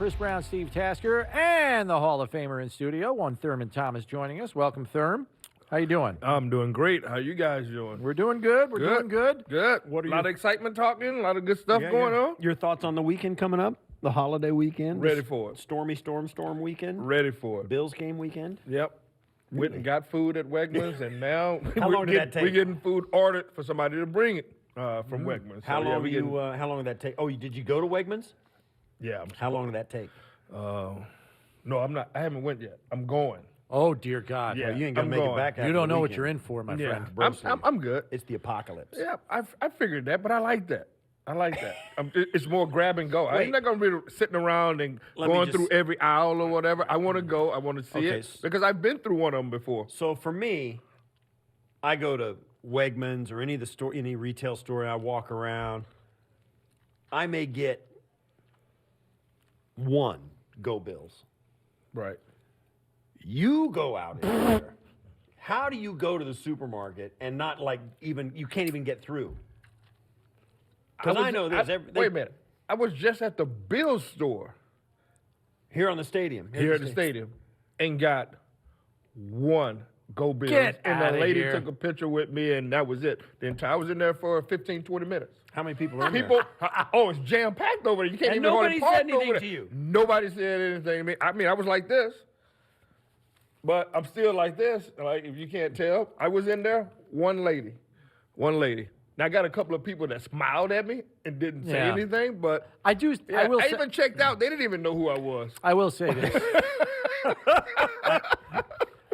Chris Brown, Steve Tasker, and the Hall of Famer in studio, one Thurman Thomas joining us. Welcome, Thurm. How you doing? I'm doing great. How you guys doing? We're doing good. We're doing good. Good. What are a lot of excitement talking, a lot of good stuff going on. Your thoughts on the weekend coming up? The holiday weekend? Ready for it. Stormy storm weekend? Ready for it. Bills game weekend? Yep. Went and got food at Wegmans, and now How long did that take? we're getting food ordered for somebody to bring it from Wegmans. How long did that take? Oh, did you go to Wegmans? Yeah. How long did that take? No, I'm not. I haven't went yet. I'm going. Oh, dear God. Yeah. Well, you ain't gonna I'm make going. it back. You after don't the know what weekend. you're in for, my Yeah. friend. I'm good. It's the apocalypse. Yeah, I figured that, but I like that. I like that. It's more grab and go. Wait. I'm not going to be sitting around and going through every aisle or whatever. I want to go. I want to see it because I've been through one of them before. So for me, I go to Wegmans or any retail store, and I walk around. I may get one Go Bills. Right. You go out in there. How do you go to the supermarket and not you can't even get through? Because I know there's wait a minute. I was just at the Bills store here on the stadium. here at the stadium and got one Go Bills. Get and that outta lady here. took a picture with me, and that was it. I was in there for 15, 20 minutes. How many people are in there? It's jam-packed over there. You can't And even nobody hardly park said anything over to there. you? Nobody said anything to me. I mean, I was like this. But I'm still like this. Like, if you can't tell, I was in there, one lady. Now, I got a couple of people that smiled at me and didn't say Yeah. anything, but I will say, even checked out. They didn't even know who I was. I will say this.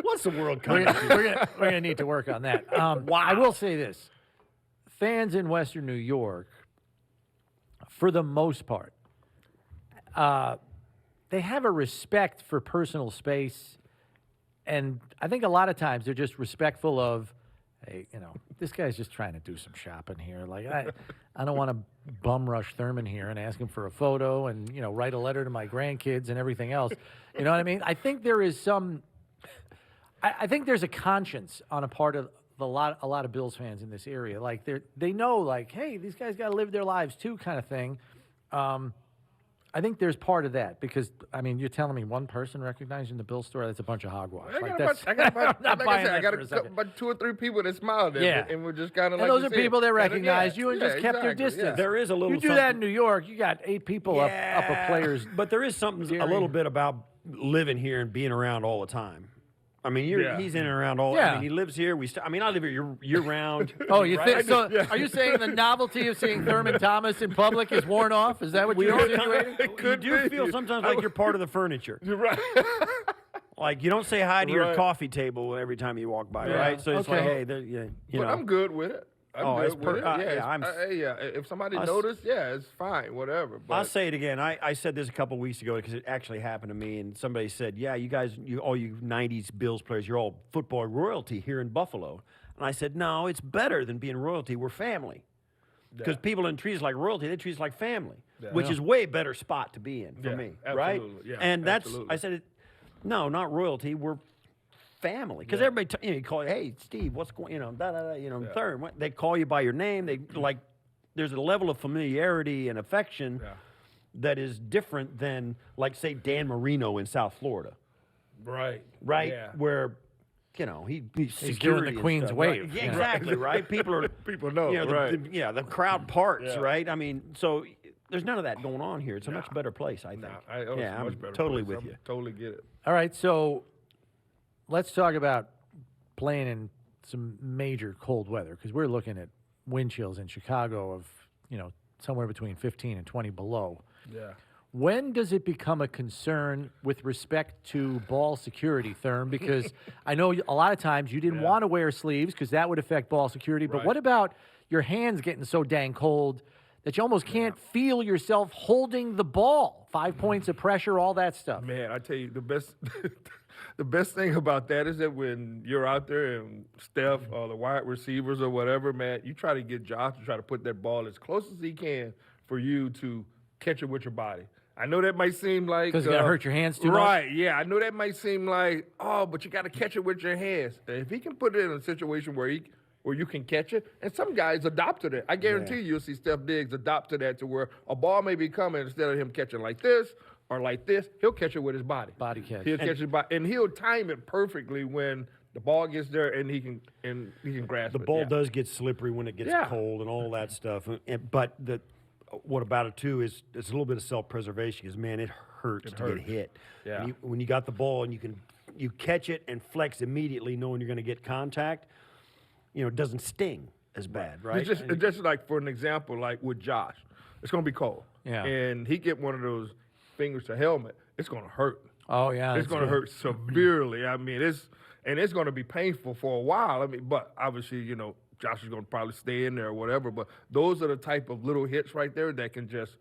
What's the world We're coming to? gonna we're gonna need to work on that. I will say this: fans in Western New York, for the most part, they have a respect for personal space, and I think a lot of times they're just respectful of, hey, this guy's just trying to do some shopping here. Like I don't want to bum rush Thurman here and ask him for a photo and write a letter to my grandkids and everything else. You know what I mean? I think there is some. I think there's a conscience on a part of a lot of Bills fans in this area. Like they know, like, hey, these guys got to live their lives too, kind of thing. I think there's part of that because you're telling me one person recognized in the Bill store, that's a bunch of hogwash. I got a about 2 or 3 people that smiled at me, and we're just kind of like. And those are people that recognize you and just kept their distance. Yeah. There is a little. You do that in New York, you got 8 people up a player's. But there is something a little bit about living here and being around all the time. I mean, he's in and around all. Yeah. I mean, he lives here. I live here year round. Oh, you right? think so? Are you saying the novelty of seeing Thurman Thomas in public is worn off? Is that what you're insinuating? You do feel sometimes like you're part of the furniture. You're right. Like you don't say hi to your coffee table every time you walk by, right? So it's like, hey, you know. But I'm good with it. It's If somebody noticed, it's fine, whatever. But I'll say it again. I said this a couple weeks ago because it actually happened to me, and somebody said, "Yeah, you guys, all you '90s Bills players, you're all football royalty here in Buffalo." And I said, "No, it's better than being royalty. We're family." Because people don't treat us like royalty; they treat us like family, which is way better spot to be in for me, right? Absolutely. Yeah, and that's absolutely. I said, no, not royalty. We're family, because everybody you call you, hey Steve, what's going, third. They call you by your name. They there's a level of familiarity and affection that is different than say Dan Marino in South Florida, right, yeah. Where he's doing the Queen's wave. Right? Yeah, exactly, right? People know, right? The crowd parts, right? I mean, so there's none of that going on here. It's a much better place, I think. I'm totally with you. Totally get it. All right, so let's talk about playing in some major cold weather because we're looking at wind chills in Chicago of, somewhere between 15 and 20 below. Yeah. When does it become a concern with respect to ball security, Thurm? Because I know a lot of times you didn't want to wear sleeves because that would affect ball security. But what about your hands getting so dang cold that you almost can't feel yourself holding the ball? 5 points of pressure, all that stuff. Man, I tell you, the best the best thing about that is that when you're out there and Steph or the wide receivers or whatever, man, you try to get Josh to try to put that ball as close as he can for you to catch it with your body. I know that might seem like... Because it's going to hurt your hands too much? Right, yeah. I know that might seem like, but you got to catch it with your hands. If he can put it in a situation where you can catch it, and some guys adopted it. I guarantee you'll see Steph Diggs adopt to that to where a ball may be coming instead of him catching like this are like this, he'll catch it with his body. Body catch. He'll catch it and he'll time it perfectly when the ball gets there and he can grasp it. The ball does get slippery when it gets Yeah. cold and all that stuff. But what about it too is it's a little bit of self-preservation because man, it hurts to get hit. Yeah. When you got the ball and you catch it and flex immediately, knowing you're going to get contact, it doesn't sting as bad, right? It's just like for an example, like with Josh, it's gonna be cold. Yeah. And he get one of those fingers to helmet, it's gonna hurt. Oh yeah, It's that's going to good. hurt severely. I mean, it's going to be painful for a while. I mean, but obviously, Josh is going to probably stay in there or whatever. But those are the type of little hits right there that can just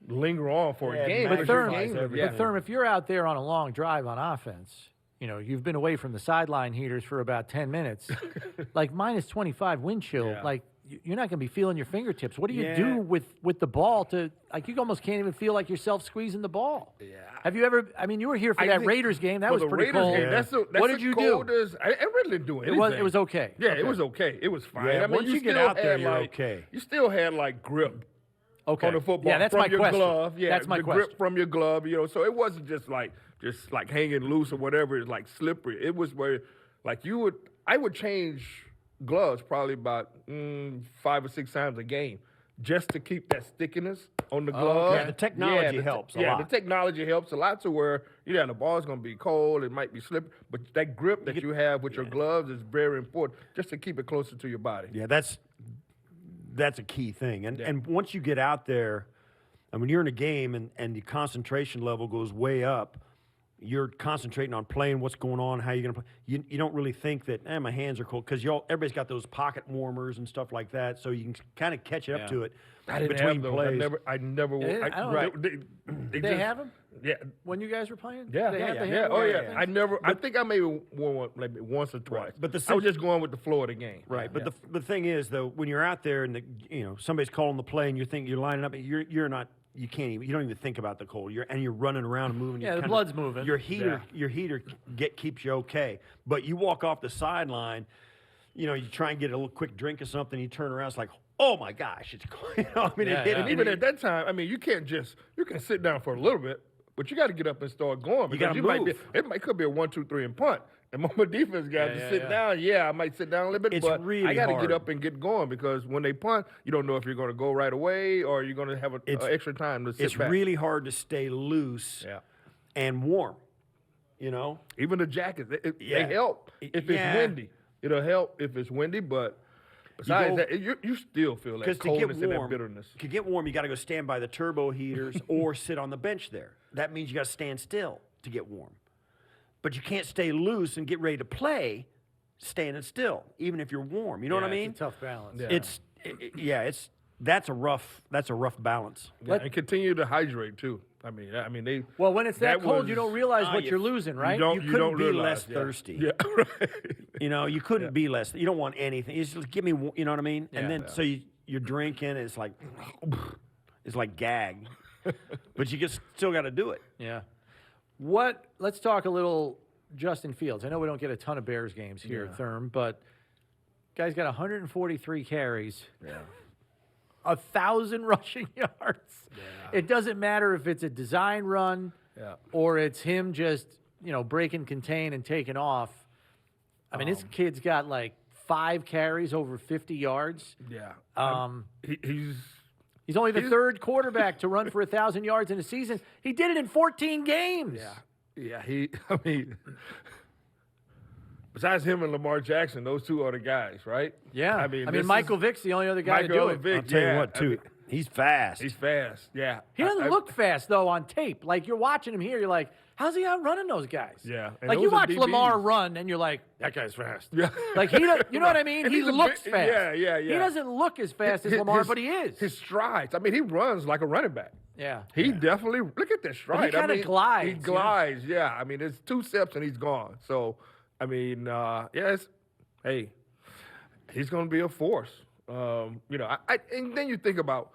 linger on for a game. But because your Thurman, game is- everything. Thurman, if you're out there on a long drive on offense, you've been away from the sideline heaters for about 10 minutes, like minus 25 wind chill, Yeah. like you're not going to be feeling your fingertips. What do you Yeah. do with the ball to, like, you almost can't even feel like yourself squeezing the ball? Yeah. Have you ever, you were here for I that think Raiders game. That for was the pretty Raiders cold. game, that's What did you do? I really didn't do anything. It was okay. Yeah, Okay. it was okay. It was fine. Yeah, I mean, once you get still out there, had, you're like, okay. You still had like grip. Okay. On the football, Yeah, that's from my your question. glove. Yeah, That's my the question. grip from your glove. So it wasn't just like hanging loose or whatever. It's like slippery. It was where, like I would change gloves probably about 5 or 6 times a game just to keep that stickiness on the glove. Yeah, the technology helps a lot. The technology helps a lot to where the ball's gonna be cold. It might be slippery, but that grip that you have with your gloves is very important just to keep it closer to your body. Yeah, that's a key thing. And once you get out there, and when you're in a game and the concentration level goes way up, you're concentrating on playing, what's going on, how you're going to play. You don't really think that, my hands are cold, because everybody's got those pocket warmers and stuff like that, so you can kind of catch up to it I didn't between have those. plays. I never. Yeah, I don't right. know. They They just- have them Yeah. when you guys were playing? Yeah, They had the yeah. handle Oh, and yeah. everything? I never. I think I maybe won one, maybe once or twice. But I was just going with the flow of the game. Right, but the thing is, though, when you're out there and somebody's calling the play and you're lining up, you're not. You can't even. You don't even think about the cold. You're running around and moving. Yeah, you're the blood's moving. Your heater keeps you okay. But you walk off the sideline, you try and get a little quick drink or something. You turn around, it's like, oh my gosh, it's cold. Yeah, And even at that time, I mean, you can sit down for a little bit, but you got to get up and start going because gotta might move. could be a 1, 2, 3 and punt. And my defense guys to sit down. Yeah, I might sit down a little bit, It's but really I got to hard. get up and get going because when they punt, you don't know if you're going to go right away or you're going to have extra time to sit It's back. really hard to stay loose and warm. Even the jackets, they Yeah. help if Yeah. it's windy. It'll help if it's windy, but besides go- that, you still feel that Because to coldness get and that warm, bitterness. to get warm, you got to go stand by the turbo heaters or sit on the bench there. That means you got to stand still to get warm. But you can't stay loose and get ready to play standing still, even if you're warm. You know what I mean? It's a tough balance. Yeah. That's a rough balance. Yeah, and continue to hydrate too. I mean, they. Well, when it's that cold, you was- don't realize what you- you're losing, right? You couldn't don't be realize, less yeah. thirsty. Yeah, right. You couldn't be less. You don't want anything. It's just give me. You know what I mean? Yeah. And then so you're drinking. It's like gag, but you still got to do it. Yeah. Let's talk a little Justin Fields. I know we don't get a ton of Bears games here, Thurm, but guy's got 143 carries. Yeah. 1,000 rushing yards. It doesn't matter if it's a design run or it's him just, breaking contain and taking off. I mean, this kid's got like 5 carries over 50 yards. Yeah. He's only the third quarterback to run for 1,000 yards in a season. He did it in 14 games. Yeah. I mean, besides him and Lamar Jackson, those two are the guys, right? Yeah. I mean, this Michael is- Vick's the only other guy to do Michael it. Vick, I'll tell you yeah, what, I too. mean, He's fast. he's fast. Yeah. He doesn't look fast, though, on tape. Like, you're watching him here, you're like, how's he outrunning those guys? Yeah, and Like, you those are watch DBs. Lamar run, and you're like, that guy's fast. Yeah. Like, you know what I mean? And He he's a looks big- fast. yeah. He doesn't look as fast as His- Lamar, his- but he is. His strides. I mean, he runs like a running back. Yeah. He definitely look at that stride. kinda glides, He you know? glides. Yeah. I mean, it's 2 steps and he's gone. So, I mean, hey, he's going to be a force. And then you think about,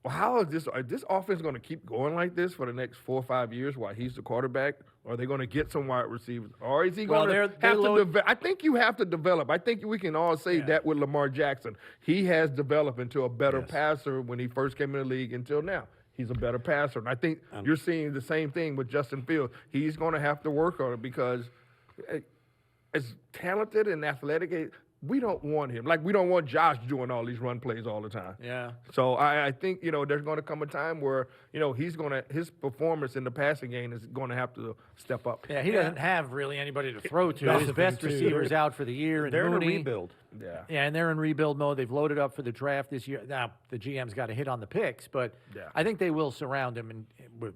well, how is this offense going to keep going like this for the next 4 or 5 years while he's the quarterback? Or are they going to get some wide receivers? Or is he Well, going they're to have low- to develop? I think you have to develop. I think we can all say that with Lamar Jackson. He has developed into a better passer when he first came in the league until now. He's a better passer. And I think you're seeing the same thing with Justin Fields. He's going to have to work on it because as talented and athletic, we don't want him. Like, we don't want Josh doing all these run plays all the time. Yeah. So I think, there's going to come a time where, his performance in the passing game is going to have to step up. Yeah, he doesn't have really anybody to throw to. That's His the thing, best too. receiver's out for the year, and They're in a Mooney. rebuild. Yeah. Yeah, and they're in rebuild mode. They've loaded up for the draft this year. Now, the GM's got to hit on the picks, but I think they will surround him, and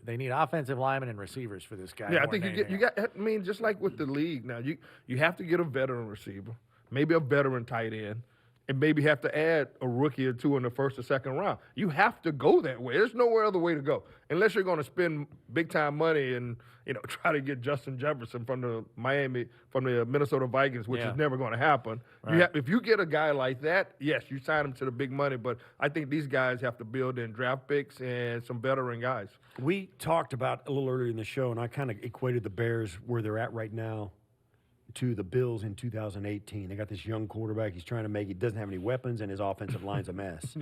they need offensive linemen and receivers for this guy. Yeah, I more think than you anything. got. I mean, just like with the league now, you have to get a veteran receiver, maybe a veteran tight end, and maybe have to add a rookie or two in the first or second round. You have to go that way. There's nowhere other way to go unless you're going to spend big time money and try to get Justin Jefferson from the Minnesota Vikings, which is never going to happen. Right. If you get a guy like that, yes, you sign him to the big money. But I think these guys have to build in draft picks and some veteran guys. We talked about a little earlier in the show, and I kind of equated the Bears where they're at right now to the Bills in 2018. They got this young quarterback. He's trying to he doesn't have any weapons, and his offensive line's a mess.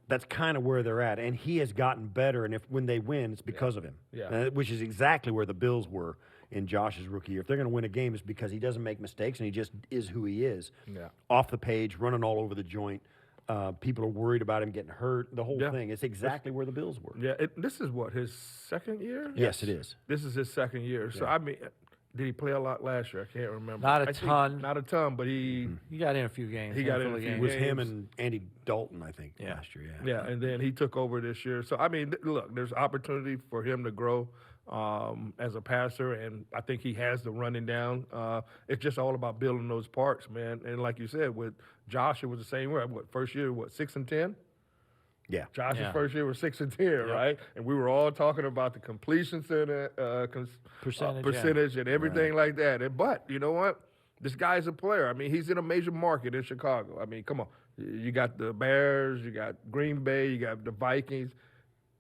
That's kind of where they're at, and he has gotten better. And when they win, it's because of him. Yeah. Which is exactly where the Bills were in Josh's rookie year. If they're going to win a game, it's because he doesn't make mistakes, and he just is who he is. Yeah. Off the page, running all over the joint. People are worried about him getting hurt. The whole thing. It's exactly where the Bills were. Yeah. This is what, his second year? Yes, it is. This is his second year. So I mean. Did he play a lot last year? I can't remember. Not a I think ton. Not a ton, but he got in a few games. He got in handful a of few It games. was him games. and Andy Dalton, I think, last year. yeah, and then he took over this year. So I mean, look, there's opportunity for him to grow as a passer, and I think he has the running down. It's just all about building those parts, man. And like you said, with Josh, it was the same way. First year, 6-10? Yeah. Josh's first year was 6-10, right? And we were all talking about the completion center, percentage and everything like that. But you know what? This guy's a player. I mean, he's in a major market in Chicago. I mean, come on. You got the Bears, you got Green Bay, you got the Vikings.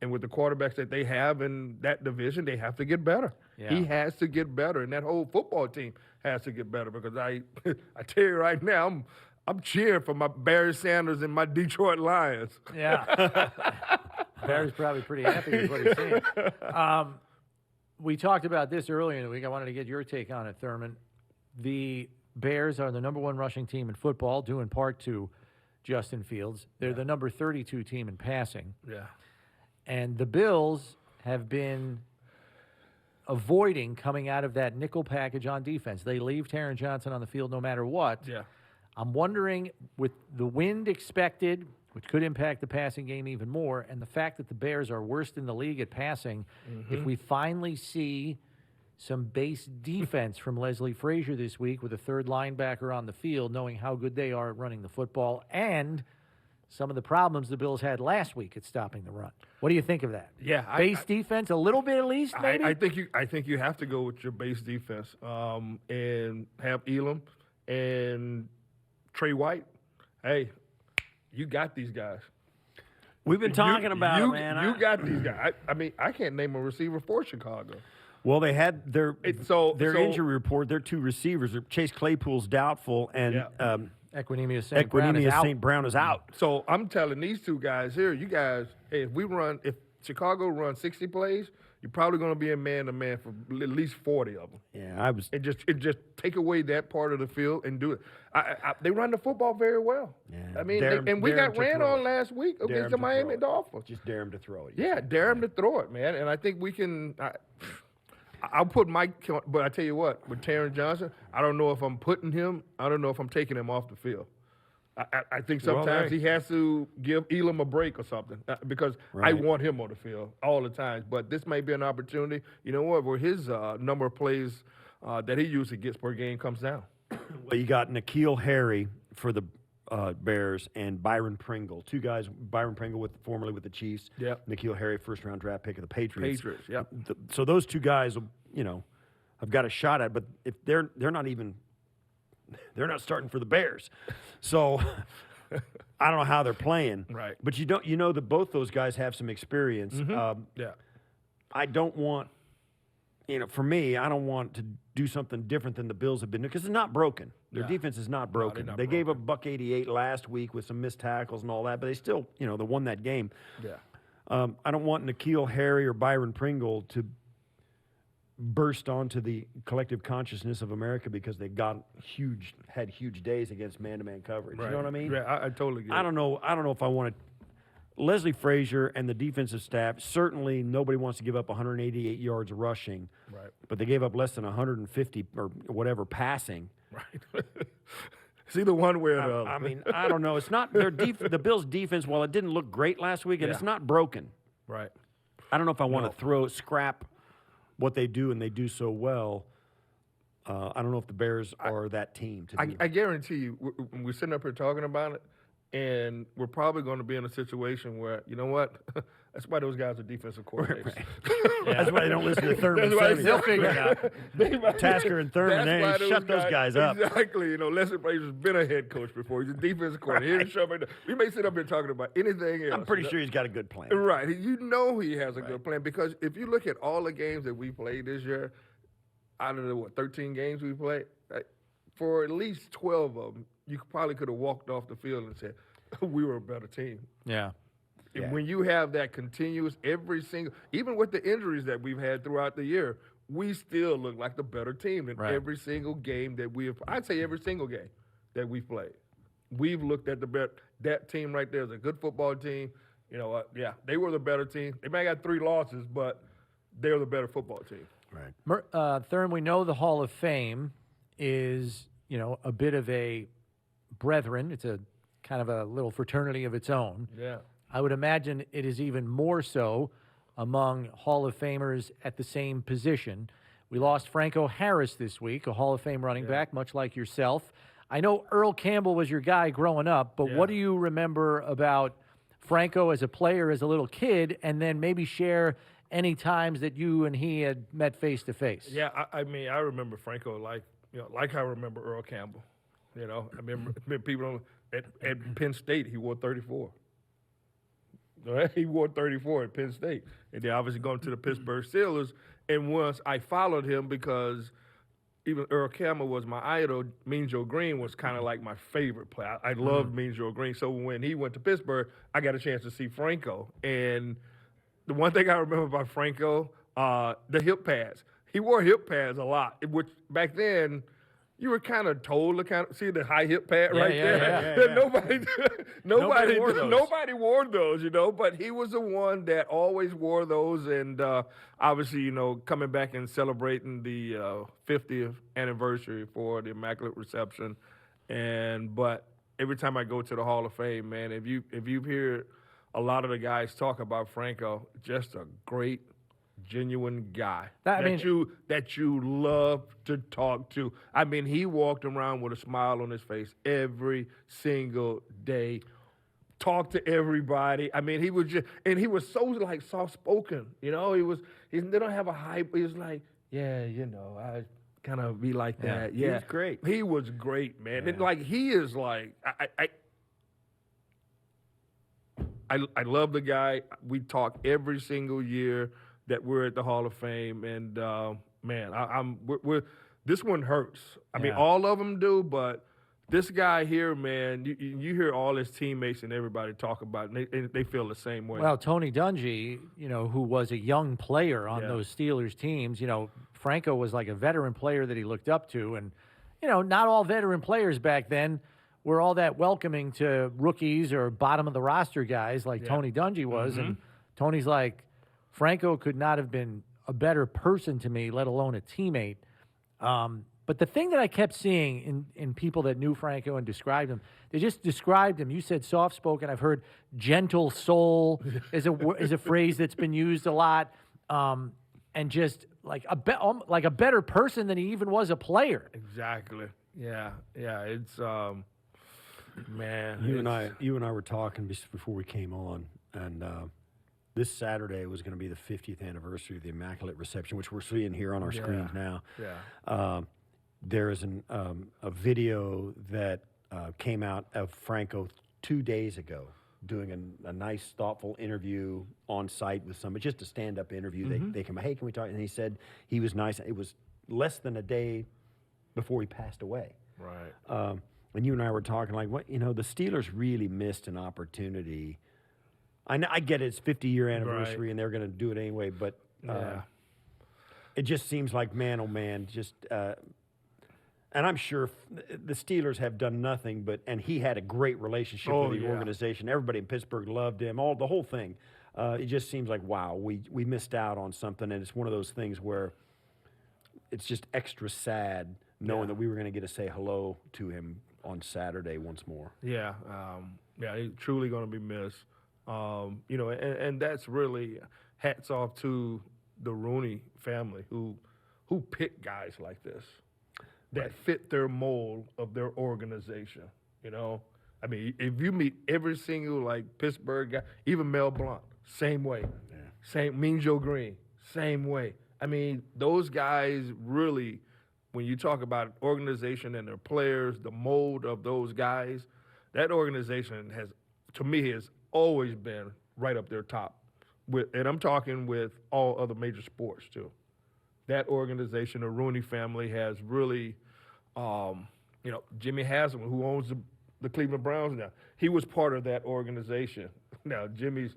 And with the quarterbacks that they have in that division, they have to get better. Yeah. He has to get better, and that whole football team has to get better because I tell you right now, I'm cheering for my Barry Sanders and my Detroit Lions. Yeah. Barry's probably pretty happy with what he's seeing. We talked about this earlier in the week. I wanted to get your take on it, Thurman. The Bears are the number 1 rushing team in football, due in part to Justin Fields. They're the number 32 team in passing. Yeah. And the Bills have been avoiding coming out of that nickel package on defense. They leave Taron Johnson on the field no matter what. Yeah. I'm wondering, with the wind expected, which could impact the passing game even more, and the fact that the Bears are worst in the league at passing, if we finally see some base defense from Leslie Frazier this week with a third linebacker on the field, knowing how good they are at running the football, and some of the problems the Bills had last week at stopping the run. What do you think of that? Yeah, Base defense, a little bit at least, maybe? I think you have to go with your base defense and have Elam and Trey White. Hey, you got these guys. We've been talking about it, man. You got these guys. I mean, I can't name a receiver for Chicago. Well, they had their injury report. Their 2 receivers, Chase Claypool's doubtful, and Equinemius St. Brown is out. St. Brown is out. So I'm telling these 2 guys here, you guys, hey, if Chicago runs 60 plays, you're probably going to be a man-to-man for at least 40 of them. Yeah, And just take away that part of the field and do it. They run the football very well. Yeah. I mean, we dare got him to ran throw on it. last week Dare against him the to Miami throw it. Dolphins. Just dare him to throw it. Yeah, dare him to throw it, man. And I think we can. I'll put but I tell you what, with Taron Johnson, I don't know if I'm putting him. I don't know if I'm taking him off the field. I think sometimes he has to give Elam a break or something because I want him on the field all the time. But this may be an opportunity. You know what? Where his number of plays that he usually gets per game comes down. Well, you got N'Keal Harry for the Bears and Byron Pringle. 2 guys, Byron Pringle formerly with the Chiefs. Yep. N'Keal Harry, first-round draft pick of the Patriots. Yep. So those 2 guys, have got a shot at. But if they're not starting for the Bears, so I don't know how they're playing. Right. But that both those guys have some experience. Yeah. I don't want, for me, I don't want to do something different than the Bills have been doing because it's not broken. Their defense is not broken. not they gave up $188 last week with some missed tackles and all that, but they still, they won that game. Yeah. I don't want N'Keal Harry or Byron Pringle to burst onto the collective consciousness of America because they had huge days against man-to-man coverage. You know what I mean? Yeah, I totally get it. I don't know if I want to. Leslie Frazier and the defensive staff, certainly nobody wants to give up 188 yards rushing. Right. But they gave up less than 150 or whatever passing. Right. It's either one way or the other. I mean, I don't know. It's not the Bills' defense. While it didn't look great last week, and it's not broken. Right. I don't know if I want to scrap what they do, and they do so well. I don't know if the Bears are that team. I guarantee you, we're sitting up here talking about it, and we're probably going to be in a situation where, you know what? That's why those guys are defensive coordinators. Right. That's why they don't listen to Thurman That's why Thomas. They'll figure it out. Tasker and Thurman, they shut those guys up. Exactly. You know, Leslie Frazier's been a head coach before. He's a defensive coordinator. We may sit up here talking about anything else. I'm pretty sure he's got a good plan. Right. You know he has a good plan, because if you look at all the games that we played this year, out of the 13 games we played, for at least 12 of them, you probably could have walked off the field and said, we were a better team. Yeah. And when you have that continuous, even with the injuries that we've had throughout the year, we still look like the better team in every single game that we have. I'd say every single game that we've played. We've looked at that team right there is a good football team. You know what? Yeah, they were the better team. They may have got 3 losses, but they're the better football team. Right. Thurman, we know the Hall of Fame is, a bit of a brethren. It's a kind of a little fraternity of its own. Yeah. I would imagine it is even more so among Hall of Famers at the same position. We lost Franco Harris this week, a Hall of Fame running back, much like yourself. I know Earl Campbell was your guy growing up, but what do you remember about Franco as a player, as a little kid, and then maybe share any times that you and he had met face to face? Yeah, I mean, I remember Franco like I remember Earl Campbell. I remember people at Penn State, he wore 34. Right? He wore 34 at Penn State. And then obviously going to the Pittsburgh Steelers. And once I followed him, because even Earl Campbell was my idol, Mean Joe Green was kind of like my favorite player. I loved Mean Joe Green. So when he went to Pittsburgh, I got a chance to see Franco. And the one thing I remember about Franco, the hip pads. He wore hip pads a lot, which back then – you were kind of told to see the high hip pad right there. Yeah. Nobody wore those, But he was the one that always wore those, and obviously, coming back and celebrating the 50th anniversary for the Immaculate Reception, but every time I go to the Hall of Fame, man, if you hear a lot of the guys talk about Franco, just a great, genuine guy that you love to talk to. I mean, he walked around with a smile on his face every single day, talked to everybody. I mean, he was so like soft spoken. They don't have a hype. He was like, I kind of be like that. Yeah, he was great. He was great, man. And he is like I love the guy. We talk every single year that we're at the Hall of Fame, and man, this one hurts. I mean, all of them do, but this guy here, man, you hear all his teammates and everybody talk about it, and they feel the same way. Well, Tony Dungy, who was a young player on those Steelers teams, Franco was like a veteran player that he looked up to, and not all veteran players back then were all that welcoming to rookies or bottom of the roster guys like Tony Dungy was, and Tony's like, Franco could not have been a better person to me, let alone a teammate. But the thing that I kept seeing in people that knew Franco and described him, they just described him. You said soft-spoken. I've heard gentle soul is a phrase that's been used a lot, and just like a better person than he even was a player. Exactly. Yeah. It's man. You and I were talking just before we came on, and this Saturday was going to be the 50th anniversary of the Immaculate Reception, which we're seeing here on our screens now. Yeah. There is a video that came out of Franco 2 days ago doing a nice, thoughtful interview on site with somebody, just a stand-up interview. They come, hey, can we talk? And he said he was nice. It was less than a day before he passed away. Right. And you and I were talking like, the Steelers really missed an opportunity I get it, it's 50-year anniversary, and they're going to do it anyway. But it just seems like, man, oh man, just. And I'm sure the Steelers have done nothing and he had a great relationship with the organization. Everybody in Pittsburgh loved him, the whole thing. It just seems like, wow, we missed out on something, and it's one of those things where it's just extra sad knowing that we were going to get to say hello to him on Saturday once more. Yeah, he's truly going to be missed. And that's really hats off to the Rooney family who picked guys like this that fit their mold of their organization. I mean, if you meet every single Pittsburgh guy, even Mel Blount, same way. Yeah. Same Mean Joe Green, same way. I mean, those guys really, when you talk about organization and their players, the mold of those guys, that organization has always been right up there top. And I'm talking with all other major sports too. That organization, the Rooney family, has really, Jimmy Haslam, who owns the Cleveland Browns now, he was part of that organization. Now, Jimmy's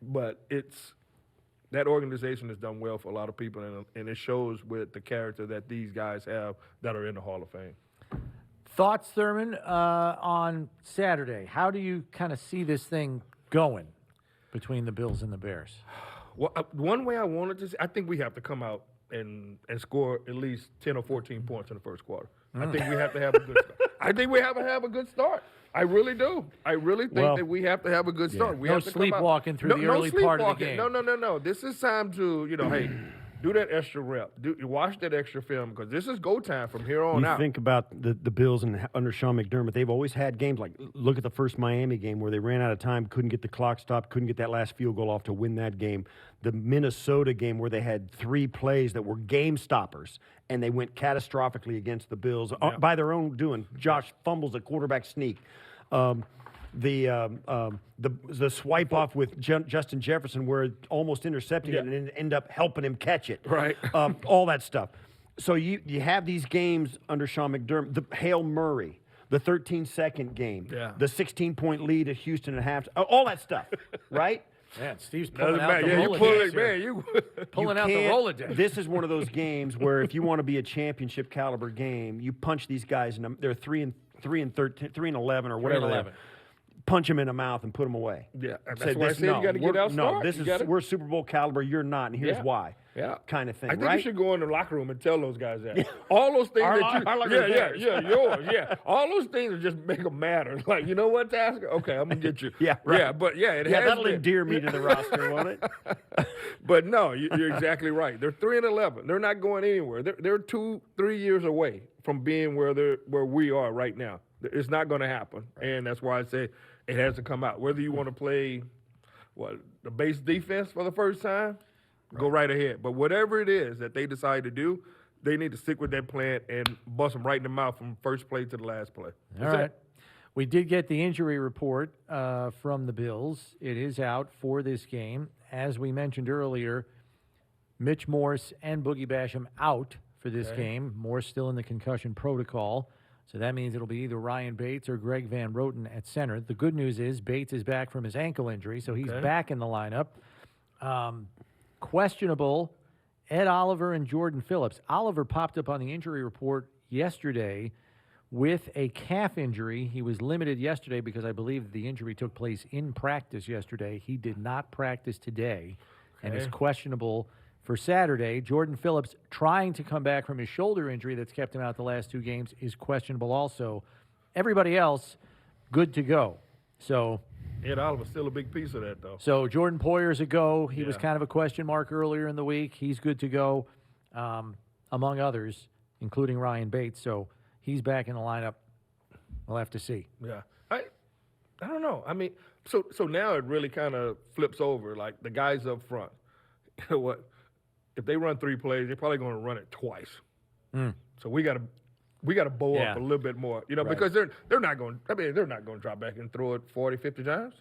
but that organization has done well for a lot of people, and it shows with the character that these guys have that are in the Hall of Fame. Thoughts, Thurman, on Saturday? How do you kind of see this thing going between the Bills and the Bears? Well, one way I wanted to see, I think we have to come out and score at least 10 or 14 points in the first quarter. I think we have to have a good start. I think we have to have a good start. I really do. I really think that we have to have a good start. We no have to sleepwalking through the early part of the game. No. This is time to, hey, do that extra rep. Watch that extra film, because this is go time from here on out. You think about the Bills and under Sean McDermott, they've always had games like, look at the first Miami game where they ran out of time, couldn't get the clock stopped, couldn't get that last field goal off to win that game. The Minnesota game where they had 3 plays that were game stoppers, and they went catastrophically against the Bills by their own doing. Josh fumbles a quarterback sneak. The swipe off with Justin Jefferson where it almost intercepted it and end up helping him catch it. Right. All that stuff. So you have these games under Sean McDermott, the Hail Murray, the 13-second game, the 16-point lead at Houston at half, all that stuff, right? Man, Steve's pulling out the Rolodex. Pulling out the Rolodex. This is one of those games where if you want to be a championship caliber game, you punch these guys, and they're 3-13, 3-11 or whatever. 3-11. Punch them in the mouth and put them away. Yeah, that's why I said you got to get out. No, we're Super Bowl caliber. You're not, and here's why. Yeah, kind of thing. I think you should go in the locker room and tell those guys that. All those things yours. All those things just make them matter. Like, you know what, Tasker? Okay, I'm gonna get you. It has that'll endear me to the roster, won't it? But no, you're exactly right. They're 3-11. They're not going anywhere. They're 2-3 years away from being where we are right now. It's not going to happen, and that's why I say it has to come out. Whether you want to play the base defense for the first time, go right ahead. But whatever it is that they decide to do, they need to stick with that plan and bust them right in the mouth from first play to the last play. All right. We did get the injury report from the Bills. It is out for this game. As we mentioned earlier, Mitch Morse and Boogie Basham out for this game. Morse still in the concussion protocol. So that means it'll be either Ryan Bates or Greg Van Roten at center. The good news is Bates is back from his ankle injury, so he's back in the lineup. Questionable, Ed Oliver and Jordan Phillips. Oliver popped up on the injury report yesterday with a calf injury. He was limited yesterday because I believe the injury took place in practice yesterday. He did not practice today and is questionable for Saturday. Jordan Phillips, trying to come back from his shoulder injury that's kept him out the last 2 games, is questionable also. Everybody else, good to go. So Ed Oliver's still a big piece of that, though. So Jordan Poyer's a go. He was kind of a question mark earlier in the week. He's good to go, among others, including Ryan Bates. So he's back in the lineup. We'll have to see. Yeah. I don't know. I mean, so now it really kind of flips over. Like, the guys up front, you know what? If they run 3 plays, they're probably going to run it twice. So we got to bow up a little bit more, because they're not going. I mean, they're not going to drop back and throw it 40, 50 times.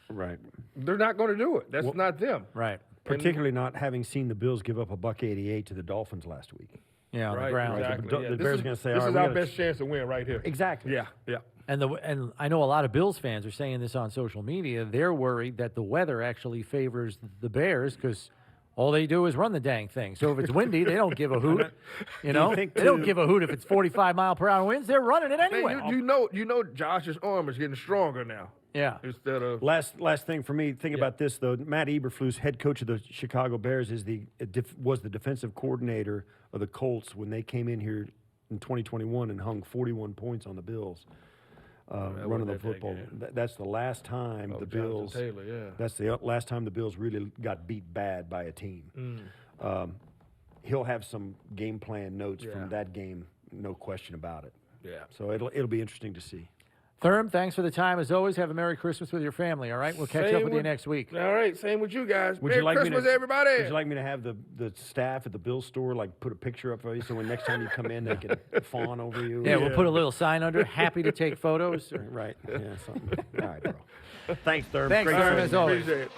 Right. They're not going to do it. That's not them. Right. Particularly not having seen the Bills give up a $188 to the Dolphins last week. Yeah, on the ground. Exactly. The Bears are going to say, this is our best chance to win right here. Exactly. Yeah. And I know a lot of Bills fans are saying this on social media. They're worried that the weather actually favors the Bears because all they do is run the dang thing. So if it's windy, they don't give a hoot. You know, think they don't too- give a hoot if it's 45-mile-per-hour winds. They're running it Man, anyway. you know, Josh's arm is getting stronger now. Yeah. Instead of Last thing for me. Think about this though. Matt Eberflus, head coach of the Chicago Bears, was the defensive coordinator of the Colts when they came in here in 2021 and hung 41 points on the Bills. Running the wasn't that football. game. That's the last time the Jonathan Bills. Taylor, yeah. That's the last time the Bills really got beat bad by a team. He'll have some game plan notes Yeah. from that game, no question about it. Yeah. So it'll be interesting to see. Thurm, thanks for the time. As always, have a Merry Christmas with your family, all right? We'll catch up with you next week. All right, same with you guys. Would Merry you like Christmas, me to, everybody. Would you like me to have the staff at the Bill store like put a picture up for you so when next time you come in they can fawn over you? Yeah, we'll put a little sign under, happy to take photos. Right. Yeah. Something. All right, bro. Thanks, Thurman. Thanks, Great Thurman, seeing as you. always. Appreciate it.